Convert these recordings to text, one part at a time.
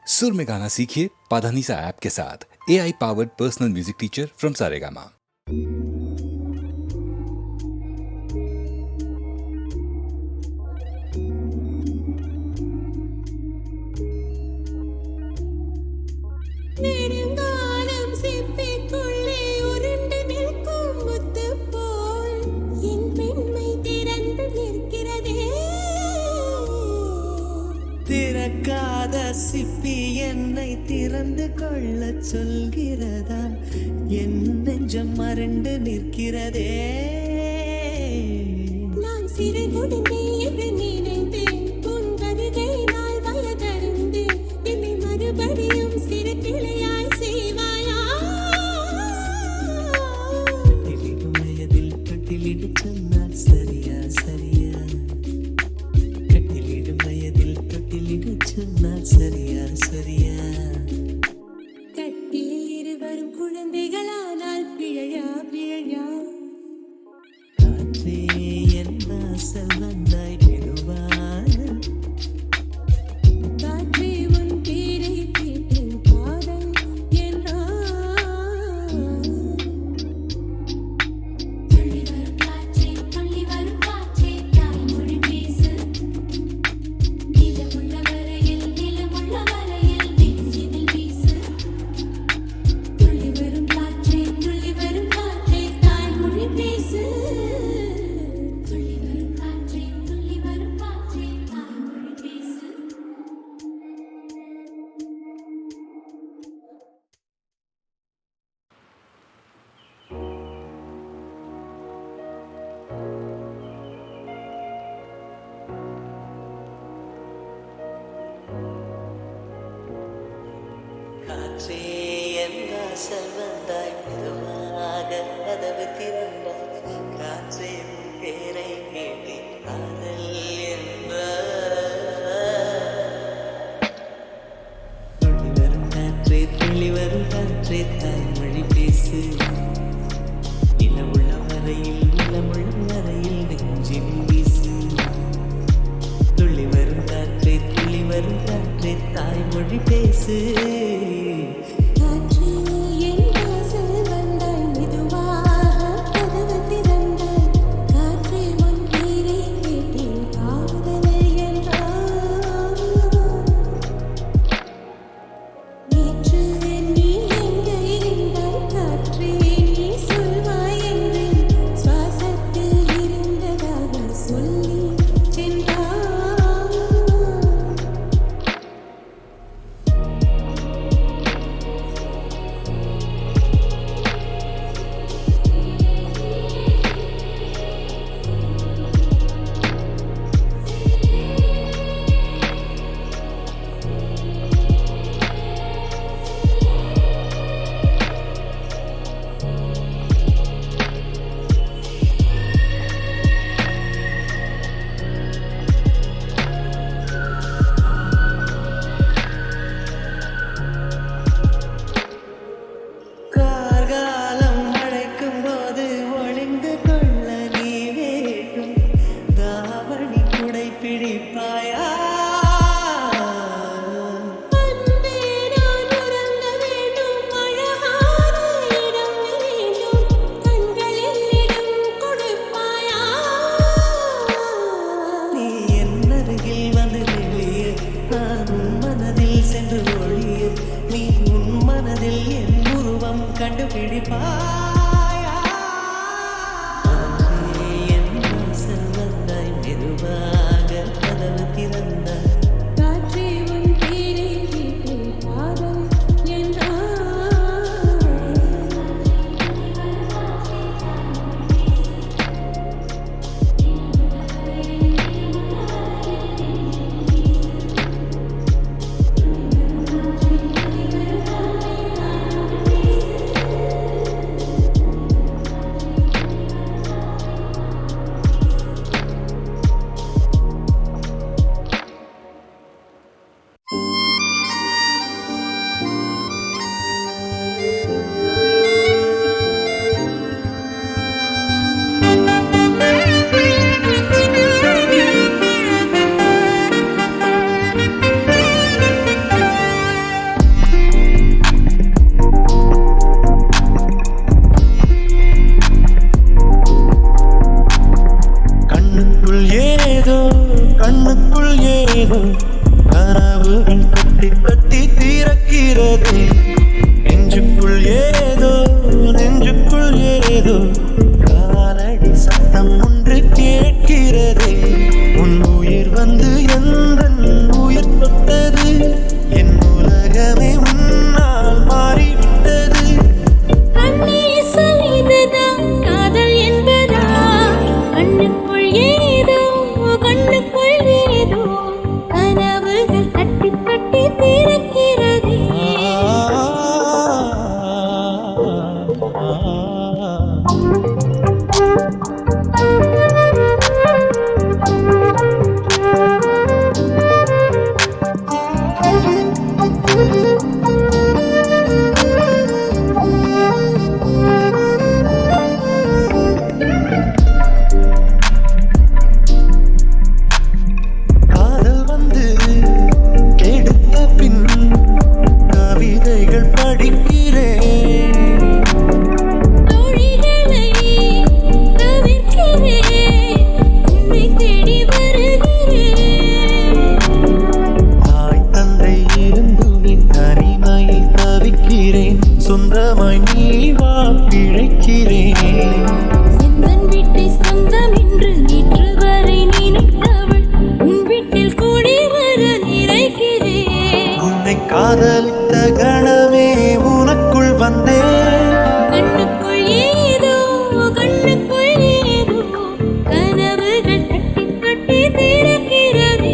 सुर में गाना सीखिए पाधानीसा ऐप के साथ। AI powered personal music teacher from Saregama. திறக்காத சிப்பி என்னை திறந்து கொள்ள சொல்கிறதா? என் நெஞ்சம் மறண்டு நிற்கிறதே. நான் சிறு முடிந்தே என்று நினைத்தேன். உன் வருகை நாள் வயதறிந்து என்னை மறுபடியும் சிறு பிள்ளையாய் செய்வாயா? தொட்டிலிடும் வயதில் தொட்டிலிடு சொன்னால் சரியா சரியா? கட்டிலிடும் வயதில் தொட்டிலிடு சொன்னால் சரியா சரியா? கட்டிலில் இருவரும் குழந்தைகளானால் பிழையா பிழையா? காற்றே என் வாசல் வந்தாய் மெதுவாக. காற்றே உன் பேரை கேட்டேன் காதல் என்றான். துள்ளி வரும் காற்றே தாய்மொழி பேசு. நிலமுள்ள வரையில் நெஞ்சினில் வீசு. துள்ளி வரும் காற்றே தாய்மொழி பேசு. துள்ளி வரும் காற்றே தாய்மொழி பேசு. காற்றே என் வாசல் வந்தாய் மெதுவாக கதவு திறந்தாய். காற்றே உன் பேரை கேட்டேன் காதல் துள்ளி வரும் காற்றே தாய்மொழி பேசு. நிலமுள்ள வரையில் நெஞ்சின் வீசு. துள்ளி வரும் காற்றே தாய்மொழி பேசு. காற்றே என் வாசல் வந்தாய் மெதுவாக கதவு திறந்தாய். காற்றே உன் பேரை கேட்டேன் காதல் என்றான். நேற்று நீ எங்கே இருந்தாய் காற்றே? நீ சொல்வாய் என்றேன். சுவாசத்தில் இருந்ததாக சொல்லி சென்றான். கார்காலம் அழைக்கும் போது ஒளிந்து கொள்ள நீ வேண்டும். தாவணி குடை பிடிப்பாயா? அன்பே நான் உறங்க வேண்டும். அழகான இடம் வேண்டும். கண்களில் இடம் கொடுப்பாயா? நீ என் அருகில் வந்து வெளியே நான் உன் மனதில் சென்று ஒழிய. நீ உன் மனதில் என் உருவம் கண்டுபிடிப்பாயா? காற்றே என் வாசல் வந்தாய் மெதுவாக கதவு திறந்தாய். காற்றே உன் பேரை கேட்டேன் காதல் என்றான். தட்டி தட்டி தீரக்கிறதே நெஞ்சுக்குள் ஏதோ நெஞ்சுக்குள் ஏதோ காலடி சத்தம் ஒன்று கேட்கிறதே உன் உயிர் வந்து எந்தன் உயிர் தொட்டது என் உலகமே உன்னால் மாறிவிட்டது கண்ணே சொல்லுதா காதல் என்பதா கண்ணுக்குள் ஏதோ கனவுகள் தட்டி தட்டி திறக்கிறதே காதல் வந்து கெடுத்த பின் கவிதைகள் படிக்கிறேன் தோழிகளை தவிர்க்கிறேன் உன்னை தேடி வருகிறேன் தாய் தந்தை இருந்தும் நீ தனிமையில் தவிக்கிறேன் சொந்தமாய் நீ வா பிழைக்கிறேன் சொந்தன் வீட்டை சொந்தம் என்று நேற்று வரை நினைத்தவள் உன் வீட்டில் கூடி வர நினைக்கிறேன் உன்னை காதலித்த கணமே உனக்குள் வந்தேன் கண்ணுக்குள் ஏதோ கனவுகள் தட்டி தட்டி திறக்கிறதே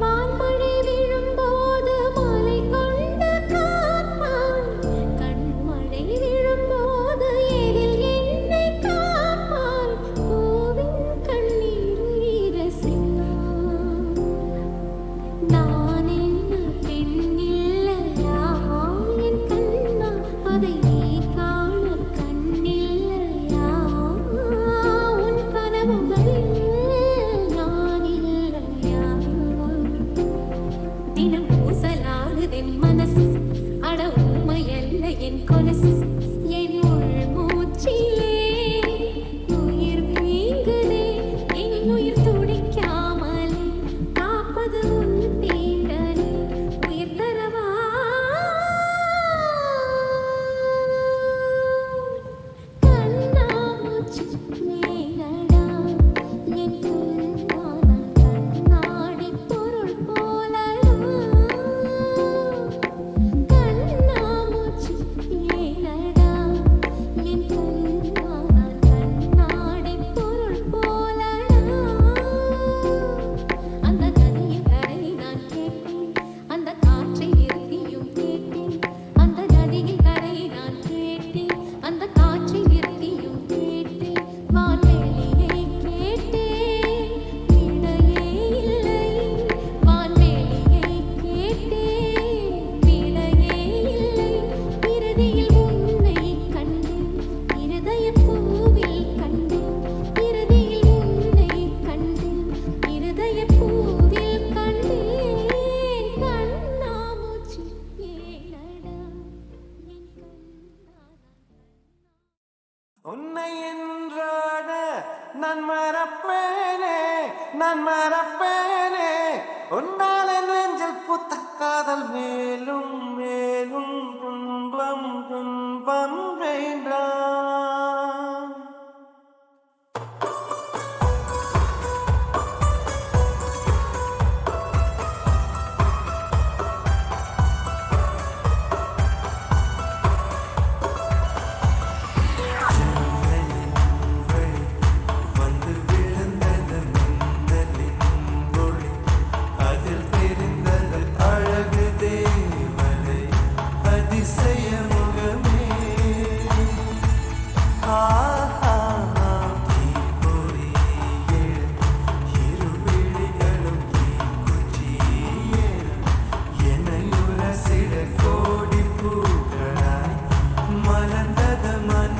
மான்மழை விழும்போது மலை கொண்ட காப்பான் கண்மழை விழும்போது எதில் என்னை காப்பான் பூவின் கண்ணீர் ரசித்தான் நான் என்ன பெண் இல்லையா என் கண்ணா அதை நீ காண கண்ணில்லையா உன் கனவுகளில் நான் இல்லையா தினம் பூசலாடுதென் மனசு அட உண்மையல்ல என் கொலசு என் உள் மூச்சிலே உயிர் வீங்குதே என் உயிர் துடிக்காமலே காப்பது உன் தீண்டலே உயிர் தரவா கண்ணாமூச்சி மேலடா என் கண்ணான கண்ணாடி பொருள் போலடா கண்ணாமூச்சி மேலடா என் கண்ணான கண்ணாடி பொருள் போலடா அந்த நதியின் கரை நான் கேட்டேன் அந்த காற்றை நிறுத்தியும் கேட்டேன் அந்த நதியின் கரை நான் கேட்டேன் அந்த காற்றை நிறுத்தியும் கேட்டேன் வான்வெளியை கேட்டேன் விடையே இல்லை வான்வெளியை கேட்டேன் விடையே இல்லை இறுதியில் உன்னை கண்டேன் இருதய பூவில் கண்டேன் இறுதியில் உன்னை கண்டேன் இருதய பூவில் கண்டேன் கண்ணாமூச்சி ஏனடா என் கண்ணான உன்னை என்றாட நான் மறப்பேனே உன்னால் என் நெஞ்சில் பூத்த காதல் மேலும் மேலும் துன்பம் வேண்டாம் வந்து விழுந்தது மின்னலின் ஒளி அதில் தெரிந்தது அழகு தேவதை அதிசய முகமே கோடி பூக்களாய் மலர்ந்தது மன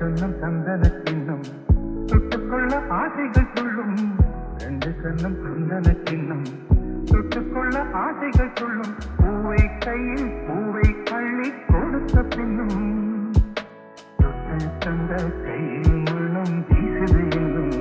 கண்ணம் சந்தன கிண்ணம் தொட்டுக்கொள்ள ஆசைகள் சொல்லும் ரெண்டு கண்ணம் சந்தன கிண்ணம் தொட்டுக்கொள்ள ஆசைகள் சொல்லும் பூவை கையில் பூவை அள்ளி கொடுத்த பின்னும் தொட்டு தந்த கையில் மனம் வீசுது என்னும்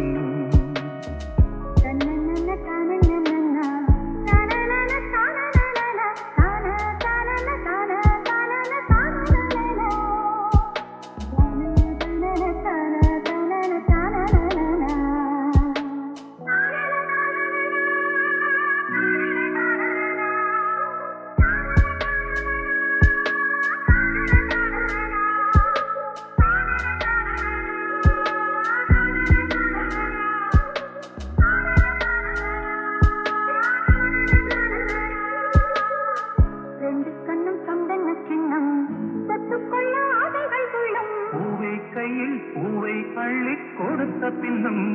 பூவை கையில் பூவை அள்ளி கொடுத்த பின்னும்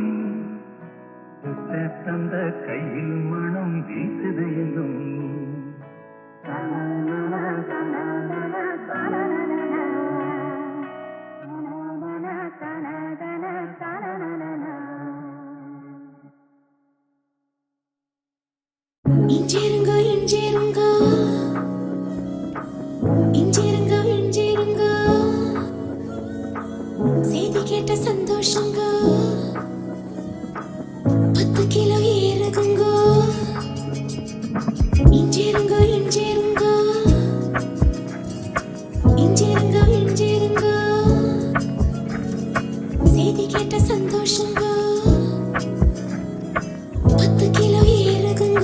தொட்டு தந்த கையில் மனம் வீசுது என்னும் இஞ்சிருங்க இஞ்சிருங்க இஞ்சிருங்க இஞ்சிருங்க செய்தி கேட்ட சந்தோஷங்க 10 கிலோ ஏறுதுங்க இஞ்சிருங்க இஞ்சிருங்க இஞ்சிருங்க இஞ்சிருங்க செய்தி கேட்ட சந்தோஷங்க 10 கிலோ ஏறுதுங்க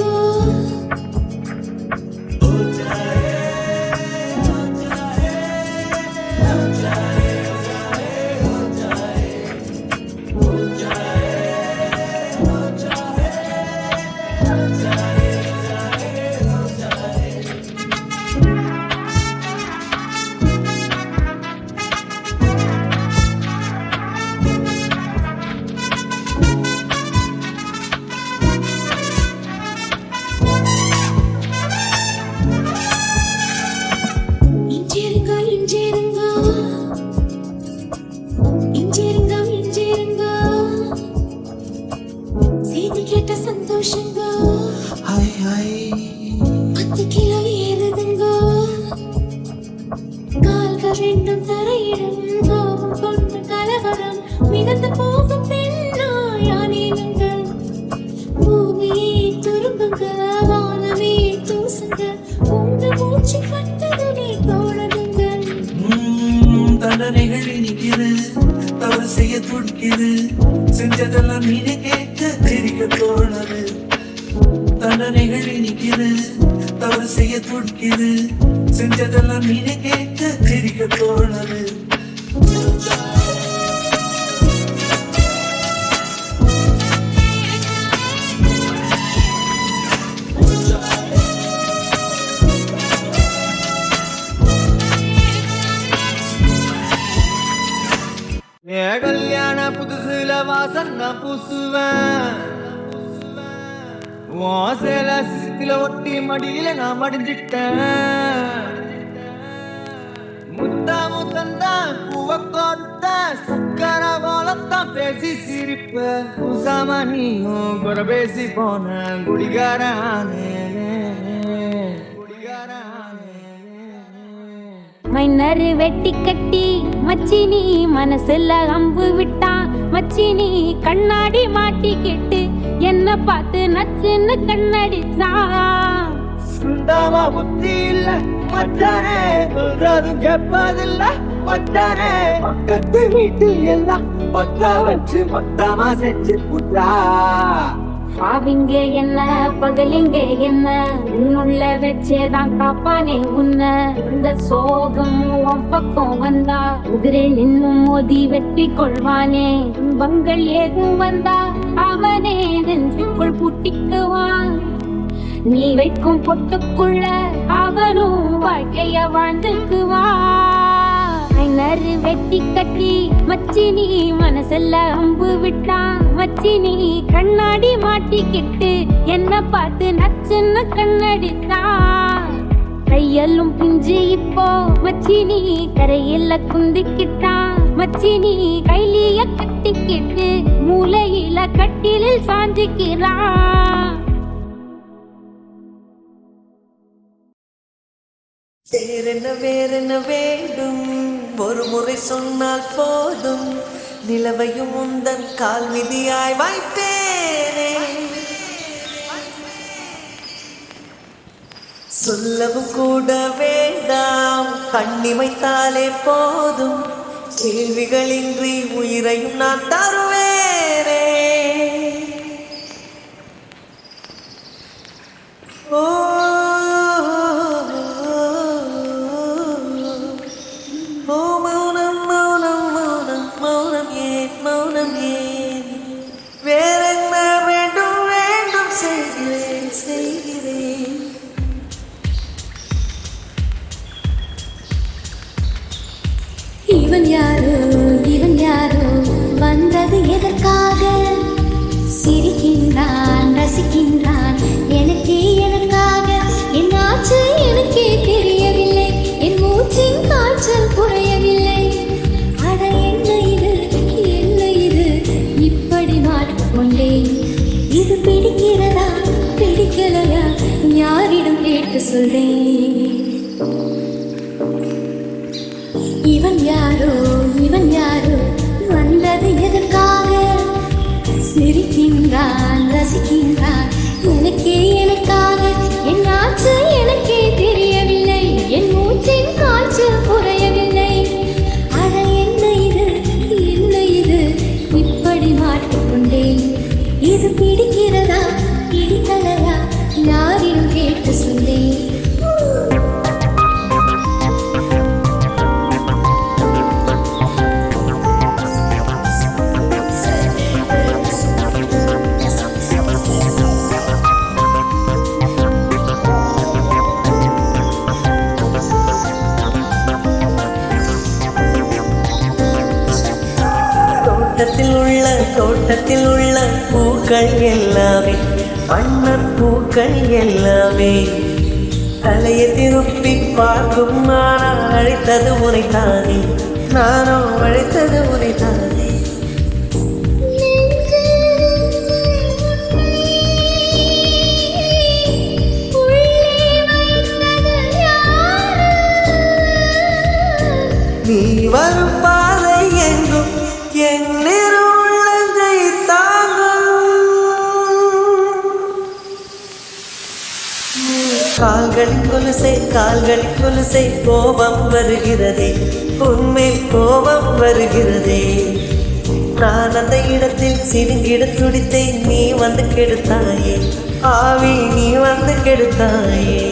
தண்டனைகள் இனிக்குது, தவறு செய்ய துடிக்குது, செஞ்சதெல்லாம் நீனே கேட்க தெரிக்க தோணுது. தண்டனைகள் இனிக்குது, தவறு செய்ய துடிக்குது, செஞ்சதெல்லாம் நீனே கேட்க தெரிக்க தோணுது. கல்யாண கல்யாண புதுசுல வாசம் நான் பூசுவேன் வாசல சிசில ஒட்டி மடியில நான் மடிஞ்சிட்டேன் முத்தா முத்தந்தா பூவ கொடுத்த சக்கர போலத்தான் பேசி சிரிப்ப உசாம நீயும் குறை பேசி போன குடிகாரானே மைனர் வெட்டி கட்டி மச்சினி மனசுல அம்பு விட்டான் மச்சினி கண்ணாடி மாட்டிக்கிட்டு என்ன பார்த்து நச்சுன்னு கண்ணடிச்சான் சுண்டாமா புத்தி இல்ல மச்சானே சொல்றதும் கேட்பதில்ல மச்சானே பக்கத்து வீட்டில் எல்லாம் பத்த வச்சு மொத்தமா செஞ்சு புட்டா பாவிங்க என்ன பகலிங்க என்ன உன்னுள்ள வச்சேதான் காப்பானே உன்ன இந்த சோகம் உன் பக்கம் வந்தா குதிரை நின்னும் மோதி வெற்றி கொள்வானே துன்பங்கள் ஏதும் வந்தா அவனே நெஞ்சுக்குள் பூட்டிக்குவான் நீ வைக்கும் பொட்டுக்குள்ள அவனும் வாழ்க்கைய வாழ்ந்துக்குவான் நறு வெட்டி கட்டி மச்சினி மனசுல அம்பு விட்டான் மச்சினி கண்ணாடி மாட்டிக்கிட்டு என்ன பார்த்து நச்சுன்னு கண்ணடித்தான் கையெல்லும் பிஞ்சு இப்போ மச்சினி கரையில குந்திக்கிட்டான் மச்சினி கைலிய கட்டிக்கிட்டு மூலையில கட்டிலில் சாஞ்சிக்கிறான் வேறென்ன வேண்டும் ஒரு முறை சொன்னால் போதும் நிலவையும் உந்தன் கால் விதியாய் வைப்பேனே சொல்லவும் கூட வேண்டாம் கண்ணிமைத்தாலே போதும் கேள்விகளின்றி உயிரையும் நான் தருவேனே ஓ இவன் யாரோ வந்தது எதற்காக சிரிக்கின்றான் ரசிக்கின்றான் எனக்காக என்னாச்சு எனக்கே தெரியவில்லை என் மூச்சின் காய்ச்சல் குறையவில்லை அட என்ன இது இப்படி மாட்டிக்கொண்டேன் இது பிடிக்கிறதா பிடிக்கலையா யாரிடம் கேட்டு சொல்றேன் இவன் யாரோ வந்தது எதற்காக சிரிக்கின்றான் ரசிக்கின்றான் எனக்காக என்னாச்சு எனக்கே தெரியவில்லை என் மூச்சின் காய்ச்சல் குறையவில்லை அட என்ன இது இப்படி மாட்டிக்கொண்டேன் இது பிடிக்கிறதா பிடிக்கலையா யாரிடம் கேட்டு சொல்லேன் தோட்டத்தில் உள்ள பூக்கள் எல்லாமே வண்ணப் பூக்கள் எல்லாமே தலையை திருப்பி பார்க்கும் ஆனால் அழைத்தது உனைத்தானே நானோ அழைத்தது உனைத்தானே நீ வரும் பாதை எங்கும் என் கால்களின் கொலுசை கோபம் வருகிறதே உன்மேல் கோபம் வருகிறதே நான் அந்த இடத்தில் சிறுங்கிட துடித்தேன் நீ வந்து கெடுத்தாயே ஆவி நீ வந்து கெடுத்தாயே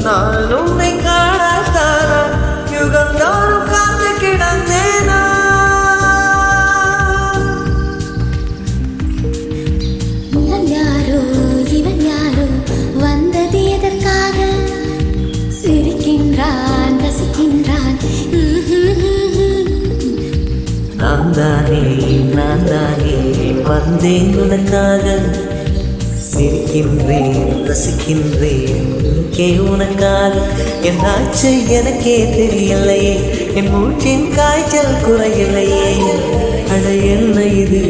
நான் உன்னை காணத்தானா யுகந்தோறும் காத்து கிடந்தேனா இவன் யாரோ நான் தானே வந்தேன் உனக்காக சிரிக்கின்றேன் ரசிக்கின்றேன் கே உனக்காக என்னாச்சு எனக்கே தெரியலையே என் மூச்சின் காய்ச்சல் குறையில்லையே அட என்ன இது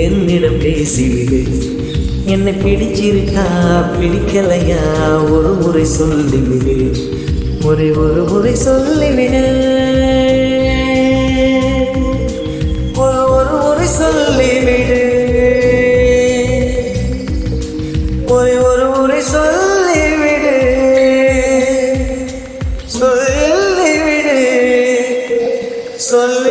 என்னிடம் பேசிவிடு என்னை பிடிச்சிருக்கா பிடிக்கலையா ஒரு முறை சொல்லிவிடு ஒரு முறை சொல்லிவிடு ஒரு முறை சொல்லிவிடு ஒரு முறை சொல்லிவிடு சொல்லிவிடு சொல்லி